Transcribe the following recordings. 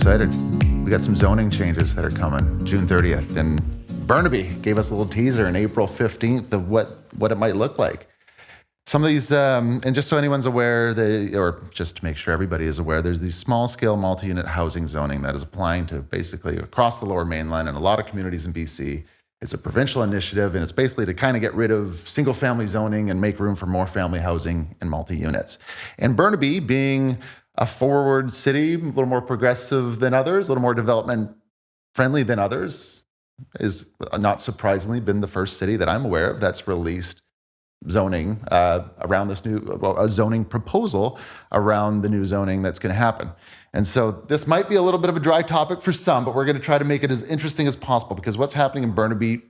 excited. We got some zoning changes that are coming June 30th. And Burnaby gave us a little teaser on April 15th of what it might look like. Some of these, and just so anyone's aware, or just to make sure everybody is aware, there's these small-scale multi-unit housing zoning that is applying to basically across the Lower Mainland and a lot of communities in BC. It's a provincial initiative, and it's basically to kind of get rid of single-family zoning and make room for more family housing and multi-units. And Burnaby, being a forward city, a little more progressive than others, a little more development-friendly than others, is not surprisingly been the first city that I'm aware of that's released zoning around this a zoning proposal around the new zoning that's going to happen. And so this might be a little bit of a dry topic for some, but we're going to try to make it as interesting as possible because what's happening in Burnaby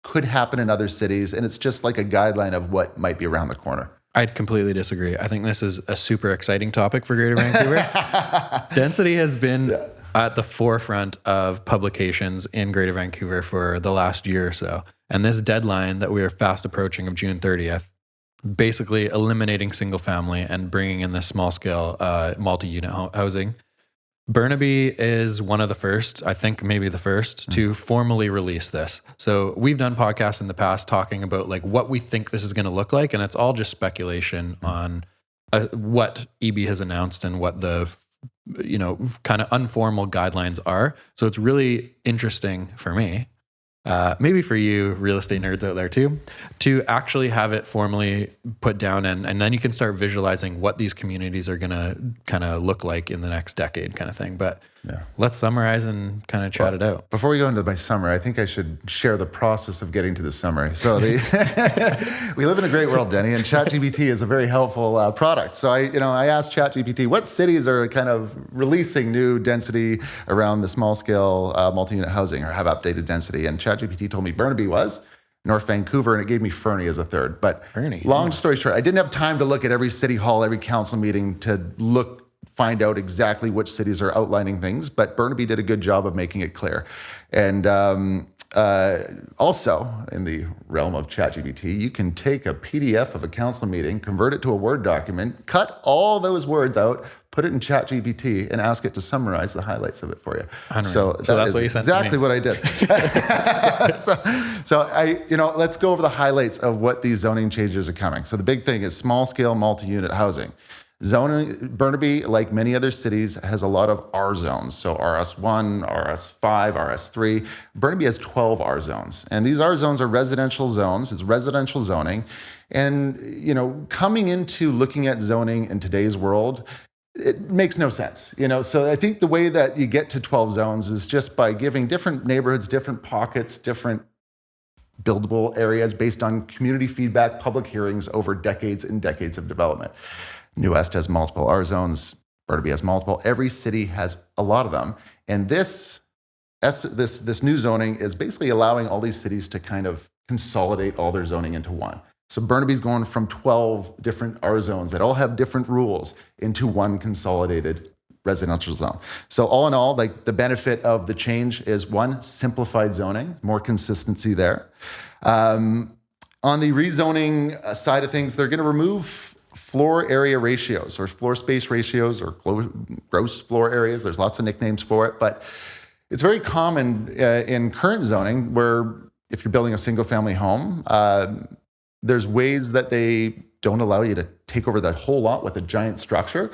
could happen in other cities, and it's just like a guideline of what might be around the corner. I'd completely disagree. I think this is a super exciting topic for Greater Vancouver. Density has been at the forefront of publications in Greater Vancouver for the last year or so. And this deadline that we are fast approaching of June 30th, basically eliminating single family and bringing in this small scale multi-unit housing. Burnaby is one of the first, I think maybe the first, to formally release this. So we've done podcasts in the past talking about like what we think this is going to look like, and it's all just speculation on what EB has announced and what the kind of informal guidelines are. So it's really interesting for me, maybe for you real estate nerds out there too, to actually have it formally put down and then you can start visualizing what these communities are going to kind of look like in the next decade kind of thing. But let's summarize and kind of chat it out. Before we go into my summary, I think I should share the process of getting to the summary. So we live in a great world, Denny, and ChatGPT is a very helpful product. So I asked ChatGPT, what cities are kind of releasing new density around the small scale multi-unit housing or have updated density? And ChatGPT told me Burnaby was, North Vancouver, and it gave me Fernie as a third. But long story short, I didn't have time to look at every city hall, every council meeting to find out exactly which cities are outlining things, but Burnaby did a good job of making it clear. And also, in the realm of ChatGPT, you can take a PDF of a council meeting, convert it to a Word document, cut all those words out, put it in ChatGPT, and ask it to summarize the highlights of it for you. So that's what you sent exactly what I did. Let's go over the highlights of what these zoning changes are coming. So the big thing is small-scale multi-unit housing. Zoning, Burnaby, like many other cities, has a lot of R zones. So RS1, RS5, RS3. Burnaby has 12 R zones. And these R zones are residential zones. It's residential zoning. And, coming into looking at zoning in today's world, it makes no sense. So I think the way that you get to 12 zones is just by giving different neighborhoods, different pockets, different buildable areas based on community feedback, public hearings over decades and decades of development. New West has multiple R zones. Burnaby has multiple. Every city has a lot of them. And this new zoning is basically allowing all these cities to kind of consolidate all their zoning into one. So Burnaby's going from 12 different R zones that all have different rules into one consolidated residential zone. So all in all, like the benefit of the change is one, simplified zoning, more consistency there. On the rezoning side of things, they're going to remove floor area ratios or floor space ratios or gross floor areas. There's lots of nicknames for it, but it's very common in current zoning where if you're building a single family home, there's ways that they don't allow you to take over that whole lot with a giant structure.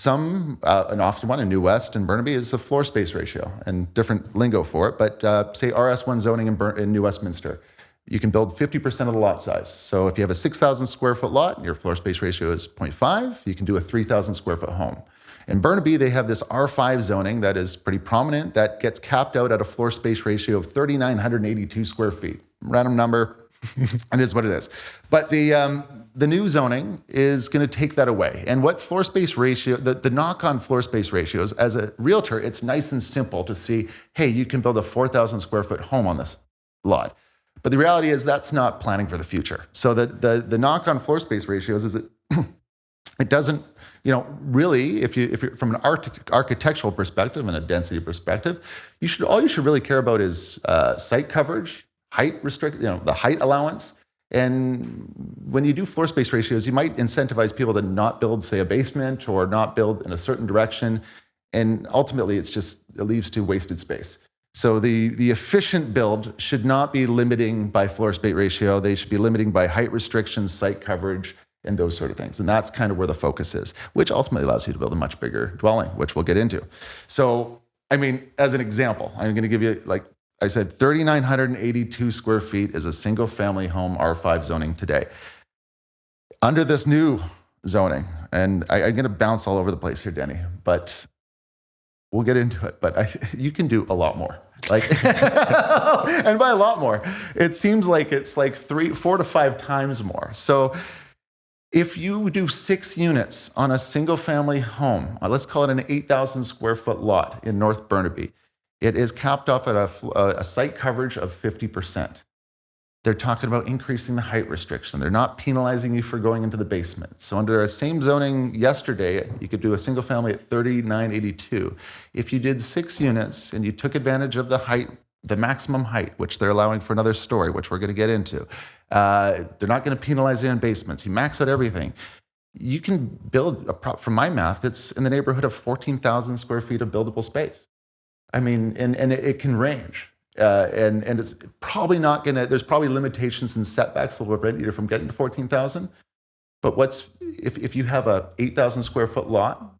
An often one in New West and Burnaby is the floor space ratio and different lingo for it, but say RS1 zoning in New Westminster. You can build 50% of the lot size. So if you have a 6,000 square foot lot and your floor space ratio is 0.5, you can do a 3,000 square foot home. In Burnaby, they have this R5 zoning that is pretty prominent that gets capped out at a floor space ratio of 3,982 square feet. Random number, it is what it is. But the new zoning is going to take that away. And what floor space ratio, the knock on floor space ratios, as a realtor, it's nice and simple to see, hey, you can build a 4,000 square foot home on this lot. But the reality is that's not planning for the future. So the knock on floor space ratios is it doesn't, really, if you're from an architectural perspective and a density perspective, all you should really care about is site coverage, height the height allowance. And when you do floor space ratios, you might incentivize people to not build, say, a basement or not build in a certain direction. And ultimately, it leads to wasted space. So the efficient build should not be limiting by floor space ratio. They should be limiting by height restrictions, site coverage, and those sort of things. And that's kind of where the focus is, which ultimately allows you to build a much bigger dwelling, which we'll get into. So, I mean, as an example, I'm going to give you, like I said, 3,982 square feet is a single family home R5 zoning today. Under this new zoning, and I'm going to bounce all over the place here, Denny, but we'll get into it. But you can do a lot more. Like, and by a lot more, it seems like it's like 4 to 5 times more. So if you do 6 units on a single family home, let's call it an 8,000 square foot lot in North Burnaby, it is capped off at a site coverage of 50%. They're talking about increasing the height restriction. They're not penalizing you for going into the basement. So under a same zoning yesterday, you could do a single family at 3,982. If you did 6 units and you took advantage of the height, the maximum height, which they're allowing for another story, which we're going to get into, they're not going to penalize you in basements. You max out everything. You can build, from my math, it's in the neighborhood of 14,000 square feet of buildable space. I mean, and it can range. And it's probably not going to, there's probably limitations and setbacks that will prevent you from getting to 14,000. But if you have a 8,000 square foot lot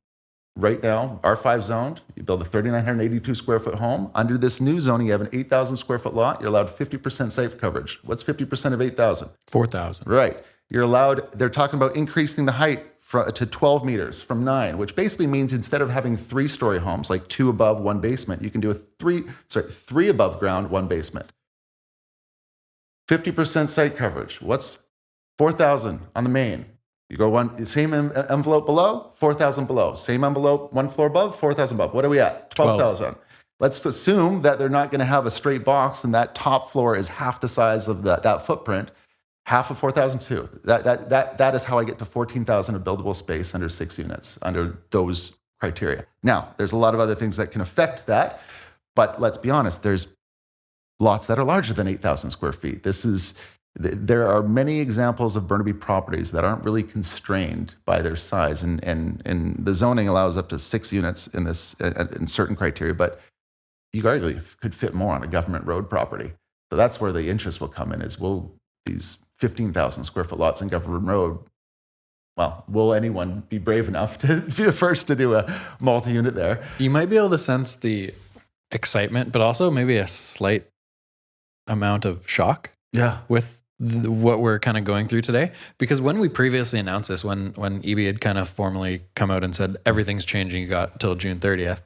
right now, R5 zoned, you build a 3,982 square foot home. Under this new zoning, you have an 8,000 square foot lot, you're allowed 50% site coverage. What's 50% of 8,000? 4,000. Right. You're allowed, they're talking about increasing the height to 12 meters from 9, which basically means instead of having 3-story homes, like 2 above, 1 basement, you can do 3 above ground, 1 basement. 50% site coverage. What's 4,000 on the main? You go same envelope below, 4,000 below. Same envelope, 1 floor above, 4,000 above. What are we at? 12,000. Let's assume that they're not going to have a straight box and that top floor is half the size of that footprint. Half of 4,002. That is how I get to 14,000 of buildable space under 6 units, under those criteria. Now, there's a lot of other things that can affect that, but let's be honest, there's lots that are larger than 8,000 square feet. There are many examples of Burnaby properties that aren't really constrained by their size, and the zoning allows up to 6 units in certain criteria, but you arguably could fit more on a government road property. So that's where the interest will come in, these 15,000 square foot lots in Government Road, well, will anyone be brave enough to be the first to do a multi-unit there? You might be able to sense the excitement, but also maybe a slight amount of shock with what we're kind of going through today. Because when we previously announced this, when EB had kind of formally come out and said everything's changing, you got till June 30th,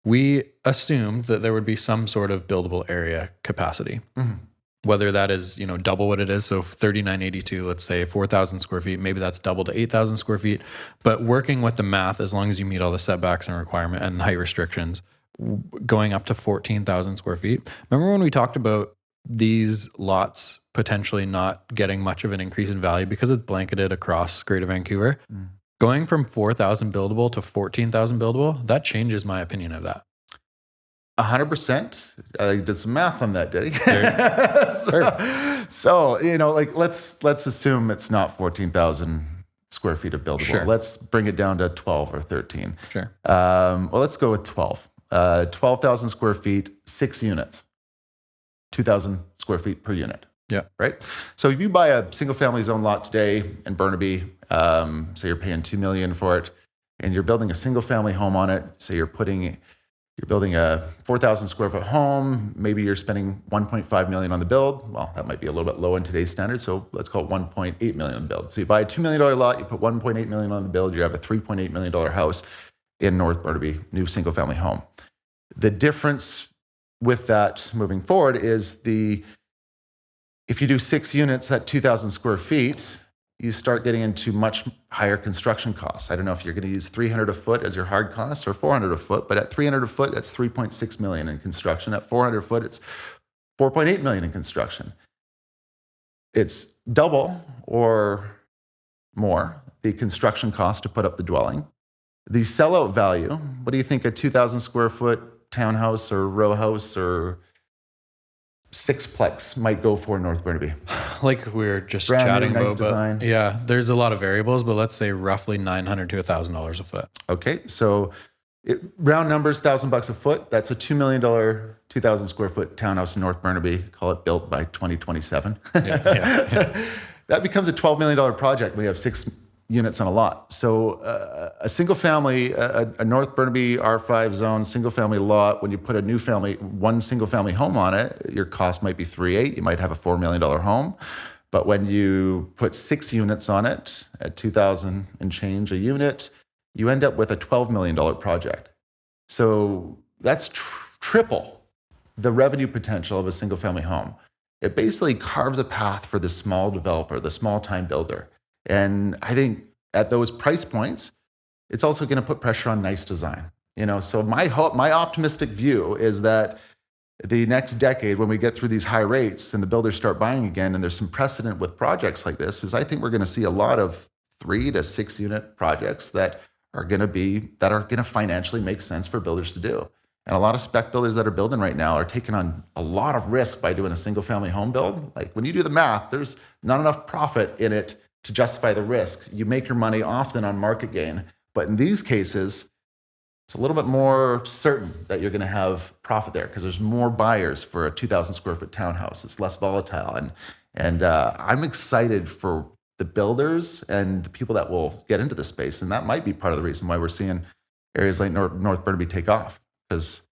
we assumed that there would be some sort of buildable area capacity. Mm-hmm. Whether that is, double what it is. So 3,982, let's say 4,000 square feet, maybe that's double to 8,000 square feet. But working with the math, as long as you meet all the setbacks and requirement and height restrictions, going up to 14,000 square feet. Remember when we talked about these lots potentially not getting much of an increase in value because it's blanketed across Greater Vancouver? Mm. Going from 4,000 buildable to 14,000 buildable, that changes my opinion of that. 100%. I did some math on that, Denny. So let's assume it's not 14,000 square feet of buildable. Sure. Let's bring it down to 12 or 13. Sure. Well, let's go with 12. 12,000 square feet, 6 units, 2,000 square feet per unit. Yeah. Right. So if you buy a single family zone lot today in Burnaby, say you're paying $2 million for it, and you're building a single family home on it. Say you're building a 4,000 square foot home. Maybe you're spending $1.5 million on the build. Well, that might be a little bit low in today's standards. So let's call it $1.8 million on the build. So you buy a $2 million lot, you put $1.8 million on the build, you have a $3.8 million house in North Burnaby, new single family home. The difference with that moving forward is if you do 6 units at 2,000 square feet, you start getting into much higher construction costs. I don't know if you're going to use $300 a foot as your hard cost or $400 a foot, but at $300 a foot, that's $3.6 million in construction. At $400 a foot, it's $4.8 million in construction. It's double or more the construction cost to put up the dwelling. The sellout value, what do you think a 2,000 square foot townhouse or row house or sixplex might go for in North Burnaby? Like we were just Brand chatting new, nice about, design. Yeah, there's a lot of variables, but let's say roughly $900 to $1,000 a foot. Okay, so Round numbers, $1,000 a foot. That's a $2 million, 2,000 square foot townhouse in North Burnaby. Call it built by 2027. Yeah. That becomes a $12 million project when you have 6 units on a lot. So a single family, a North Burnaby R5 zone single family lot, when you put one single family home on it, your cost might be 3.8. You might have a $4 million home. But when you put 6 units on it at 2,000 and change a unit, you end up with a $12 million project. So that's triple the revenue potential of a single family home. It basically carves a path for the small developer, the small time builder. And I think at those price points, it's also going to put pressure on nice design. So my optimistic view is that the next decade, when we get through these high rates and the builders start buying again, and there's some precedent with projects like this, is I think we're going to see a lot of 3 to 6 unit projects that are going to financially make sense for builders to do. And a lot of spec builders that are building right now are taking on a lot of risk by doing a single family home build. Like when you do the math, there's not enough profit in it to justify the risk. You make your money often on market gain. But in these cases, it's a little bit more certain that you're going to have profit there because there's more buyers for a 2,000 square foot townhouse. It's less volatile. And I'm excited for the builders and the people that will get into this space. And that might be part of the reason why we're seeing areas like North Burnaby take off. Because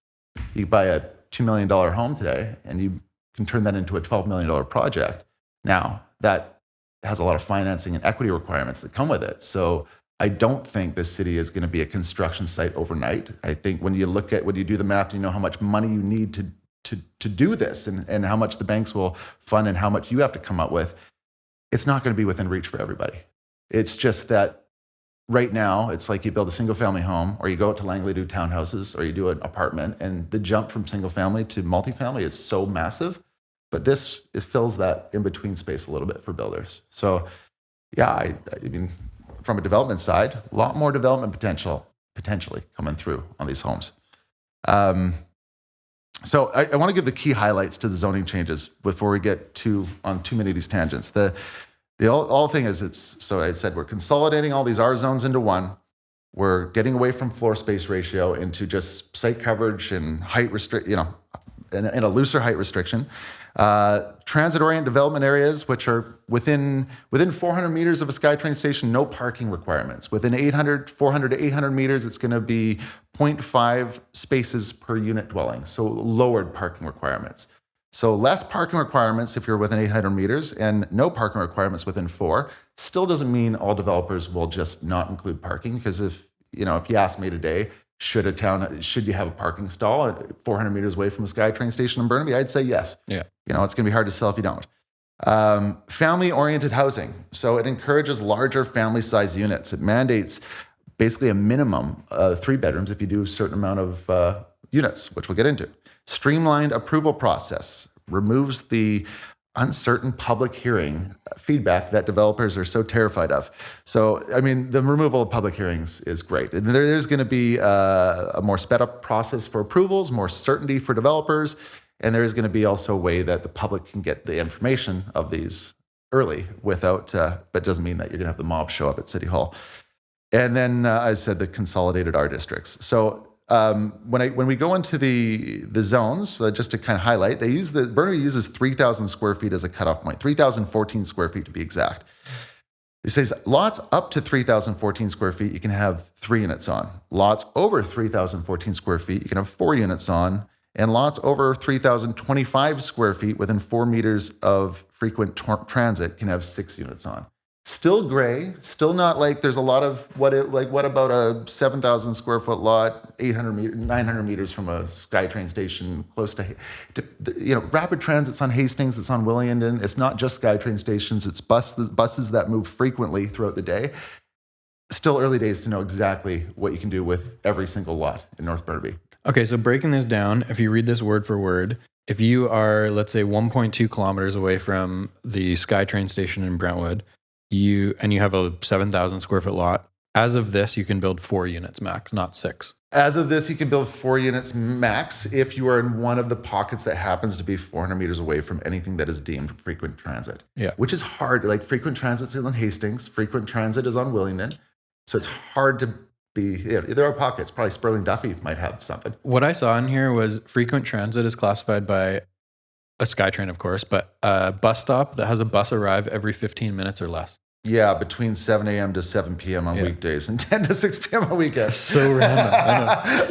you buy a $2 million home today and you can turn that into a $12 million project. Now, that has a lot of financing and equity requirements that come with it. So I don't think this city is going to be a construction site overnight. I think when you do the math, you know how much money you need to do this and how much the banks will fund and how much you have to come up with. It's not going to be within reach for everybody. It's just that right now, it's like you build a single family home or you go out to Langley do townhouses or you do an apartment, and the jump from single family to multifamily is so massive. But it fills that in-between space a little bit for builders. So yeah, I mean, from a development side, a lot more development potentially coming through on these homes. So I want to give the key highlights to the zoning changes before we get on too many of these tangents. The all thing is, so I said we're consolidating all these R zones into one. We're getting away from floor space ratio into just site coverage and height and a looser height restriction. Transit-oriented development areas, which are within 400 meters of a SkyTrain station, no parking requirements. Within 400 to 800 meters, it's going to be 0.5 spaces per unit dwelling, so lowered parking requirements. So less parking requirements if you're within 800 meters and no parking requirements within 4. Still doesn't mean all developers will just not include parking, because if you ask me today, should you have a parking stall at 400 meters away from a SkyTrain station in Burnaby? I'd say yes. Yeah. It's going to be hard to sell if you don't. Family-oriented housing. So it encourages larger family-size units. It mandates basically a minimum 3 bedrooms if you do a certain amount of units, which we'll get into. Streamlined approval process removes the uncertain public hearing feedback that developers are so terrified of. So, I mean, the removal of public hearings is great. And there's going to be a more sped up process for approvals, more certainty for developers, and there is going to be also a way that the public can get the information of these early without, but it doesn't mean that you're going to have the mob show up at City Hall. And then I said the consolidated R districts. So when we go into the zones, just to kind of highlight, Burnaby uses 3,000 square feet as a cutoff point, 3,014 square feet to be exact. It says lots up to 3,014 square feet, you can have 3 units on. Lots over 3,014 square feet, you can have 4 units on. And lots over 3,025 square feet within 4 meters of frequent transit can have 6 units on. Still gray, still not like there's a lot of what about a 7,000 square foot lot, 900 meters from a SkyTrain station close to rapid transit's on Hastings, it's on Willingdon. It's not just SkyTrain stations, it's buses that move frequently throughout the day. Still early days to know exactly what you can do with every single lot in North Burnaby. Okay, so breaking this down, if you read this word for word, if you are, let's say, 1.2 kilometers away from the SkyTrain station in Brentwood, you have a 7,000 square foot lot. As of this, you can build 4 units max, not 6. As of this, you can build 4 units max if you are in one of the pockets that happens to be 400 meters away from anything that is deemed frequent transit. Yeah. Which is hard. Like frequent transit is on Hastings, frequent transit is on Willingdon. So it's hard to there are pockets. Probably Sperling Duffy might have something. What I saw in here was frequent transit is classified by a SkyTrain, of course, but a bus stop that has a bus arrive every 15 minutes or less. Yeah, between 7 a.m. to 7 p.m. on weekdays and 10 to 6 p.m. on weekends. So random. I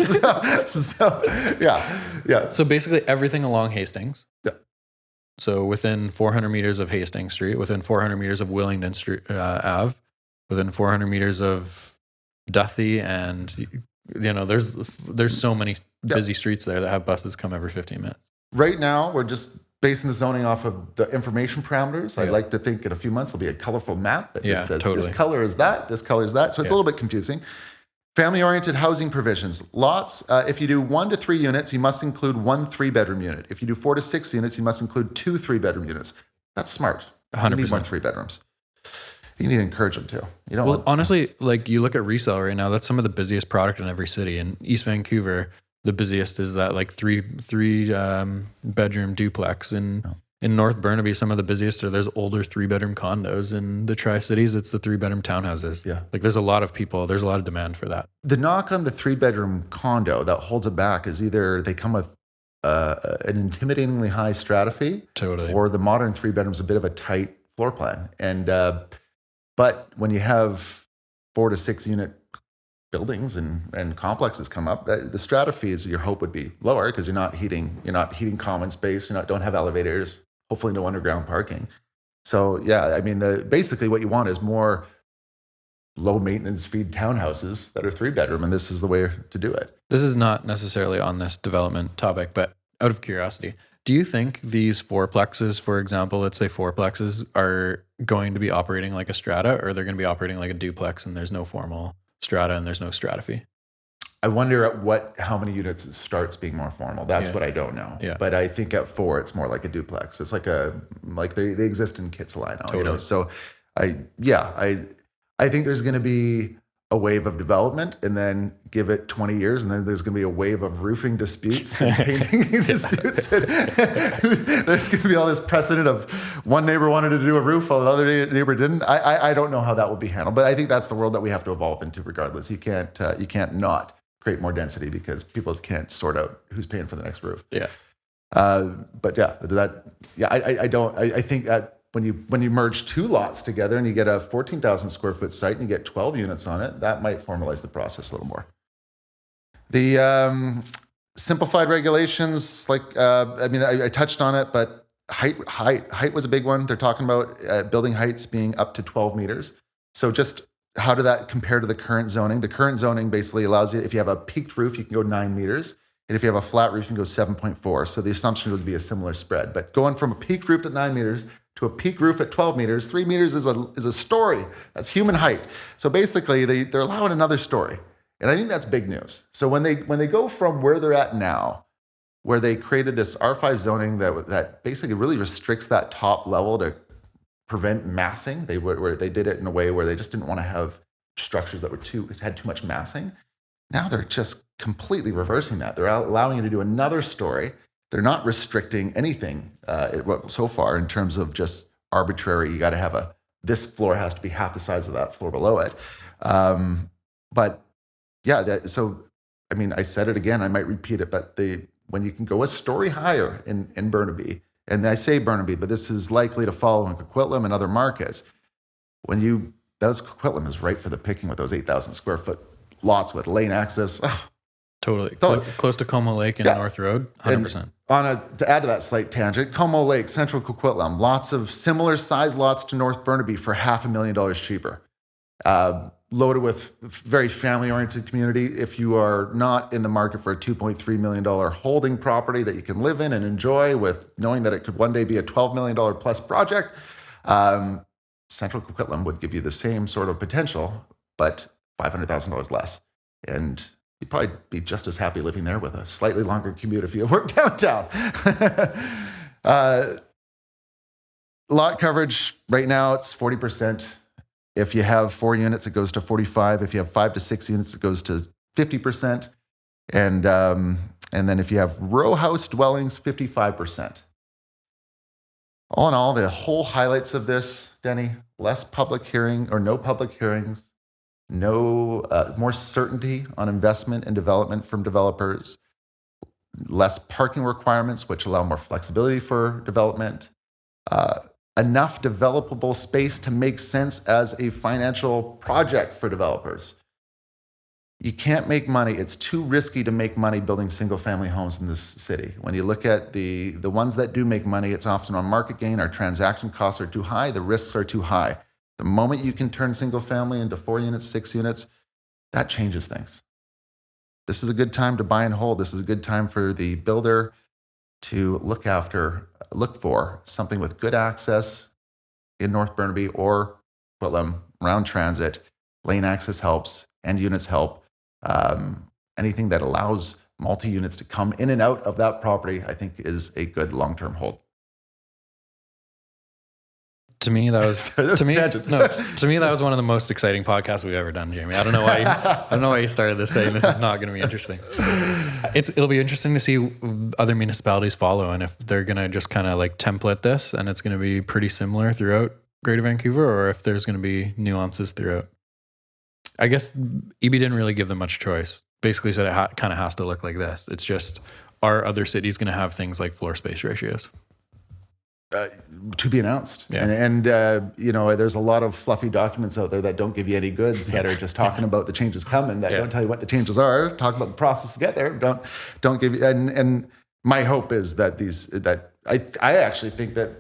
know. Yeah. So basically everything along Hastings. Yeah. So within 400 meters of Hastings Street, within 400 meters of Willingdon Street Ave, within 400 meters of Duthie, and there's so many busy streets there that have buses come every 15 minutes. Right now, we're just basing the zoning off of the information parameters. I'd like to think in a few months there'll be a colorful map that just says this color is that, this color is that. So it's a little bit confusing. Family-oriented housing provisions. Lots, if you do 1 to 3 units, you must include 1 3-bedroom unit. If you do 4 to 6 units, you must include 2 3-bedroom units. That's smart. 100%. You need more 3 bedrooms. You need to encourage them to. You don't honestly, like you look at resale right now, that's some of the busiest product in every city. In East Vancouver, the busiest is that like three bedroom duplex. In North Burnaby, some of the busiest are there's older 3-bedroom condos. In the Tri-Cities, it's the 3-bedroom townhouses. Yeah. Like there's a lot of demand for that. The knock on the 3-bedroom condo that holds it back is either they come with an intimidatingly high strata fee, Totally. or the modern 3-bedroom's a bit of a tight floor plan. And but when you have 4 to 6 unit buildings and complexes come up, the strata fees, your hope would be lower because you're not heating common space, don't have elevators, hopefully no underground parking. So yeah, I mean, basically what you want is more low maintenance feed townhouses that are 3-bedroom, and this is the way to do it. This is not necessarily on this development topic, but out of curiosity, do you think these fourplexes, for example, let's say fourplexes, are going to be operating like a strata, or they're going to be operating like a duplex and there's no formal strata and there's no strata fee? I wonder how many units it starts being more formal. That's what I don't know. Yeah. But I think at 4, it's more like a duplex. It's like they exist in Kitsilano, Totally. So I think there's going to be a wave of development, and then give it 20 years, and then there's going to be a wave of roofing disputes and painting disputes. There's going to be all this precedent of one neighbor wanted to do a roof while the other neighbor didn't. I don't know how that will be handled, but I think that's the world that we have to evolve into regardless. You can't not create more density because people can't sort out who's paying for the next roof. Yeah. But I think that when you merge 2 lots together and you get a 14,000 square foot site and you get 12 units on it, that might formalize the process a little more. The simplified regulations, I touched on it, but height was a big one. They're talking about building heights being up to 12 meters. So just how did that compare to the current zoning? The current zoning basically allows you, if you have a peaked roof, you can go 9 meters. And if you have a flat roof, you can go 7.4. So the assumption would be a similar spread. But going from a peaked roof at 9 meters to a peak roof at 12 meters, 3 meters is a story. That's human height. So basically, they're allowing another story. And I think that's big news. So when they go from where they're at now, where they created this R5 zoning that basically really restricts that top level to prevent massing, where they did it in a way where they just didn't want to have structures that had too much massing. Now they're just completely reversing that. They're allowing you to do another story. They're not restricting anything so far in terms of just arbitrary. You got to have this floor has to be half the size of that floor below it. But yeah, I said it again. I might repeat it, but when you can go a story higher in Burnaby, and I say Burnaby, but this is likely to follow in Coquitlam and other markets. Coquitlam is right for the picking with those 8,000 square foot lots with lane access. Oh. Totally. Close to Como Lake and North Road, 100%. To add to that slight tangent, Como Lake, Central Coquitlam, lots of similar size lots to North Burnaby for $500,000 cheaper. Loaded with very family-oriented community. If you are not in the market for a $2.3 million holding property that you can live in and enjoy with knowing that it could one day be a $12 million plus project, Central Coquitlam would give you the same sort of potential, but $500,000 less. And you'd probably be just as happy living there with a slightly longer commute if you work downtown. Lot coverage, right now it's 40%. If you have 4 units, it goes to 45. If you have 5 to 6 units, it goes to 50%. And then if you have row house dwellings, 55%. All in all, the whole highlights of this, Denny, less public hearing or no public hearings, more certainty on investment and development from developers, less parking requirements, which allow more flexibility for development, enough developable space to make sense as a financial project for developers. You can't make money. It's too risky to make money building single-family homes in this city. When you look at the ones that do make money, it's often on market gain. Our transaction costs are too high. The risks are too high. The moment you can turn single-family into 4 units, 6 units, that changes things. This is a good time to buy and hold. This is a good time for the builder to look for something with good access in North Burnaby or Whitlam, around transit. Lane access helps, end units help. Anything that allows multi-units to come in and out of that property, I think, is a good long-term hold. To me, that was to me that was one of the most exciting podcasts we've ever done, Jamie. I don't know why you started this saying this is not going to be interesting. It'll be interesting to see other municipalities follow, and if they're going to just kind of like template this, and it's going to be pretty similar throughout Greater Vancouver, or if there's going to be nuances throughout. I guess EB didn't really give them much choice. Basically said it kind of has to look like this. It's just, are other cities going to have things like floor space ratios? To be announced. Yeah. And there's a lot of fluffy documents out there that don't give you any goods, that are just talking about the changes coming, that don't tell you what the changes are, talk about the process to get there, don't give you, and my hope is that I actually think that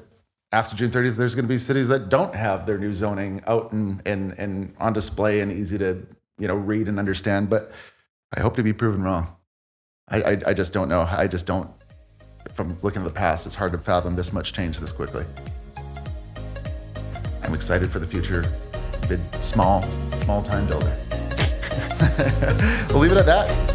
after June 30th, there's going to be cities that don't have their new zoning out and on display and easy to, read and understand, but I hope to be proven wrong. I just don't know. From looking at the past, it's hard to fathom this much change this quickly. I'm excited for the future. Small time builder. We'll leave it at that.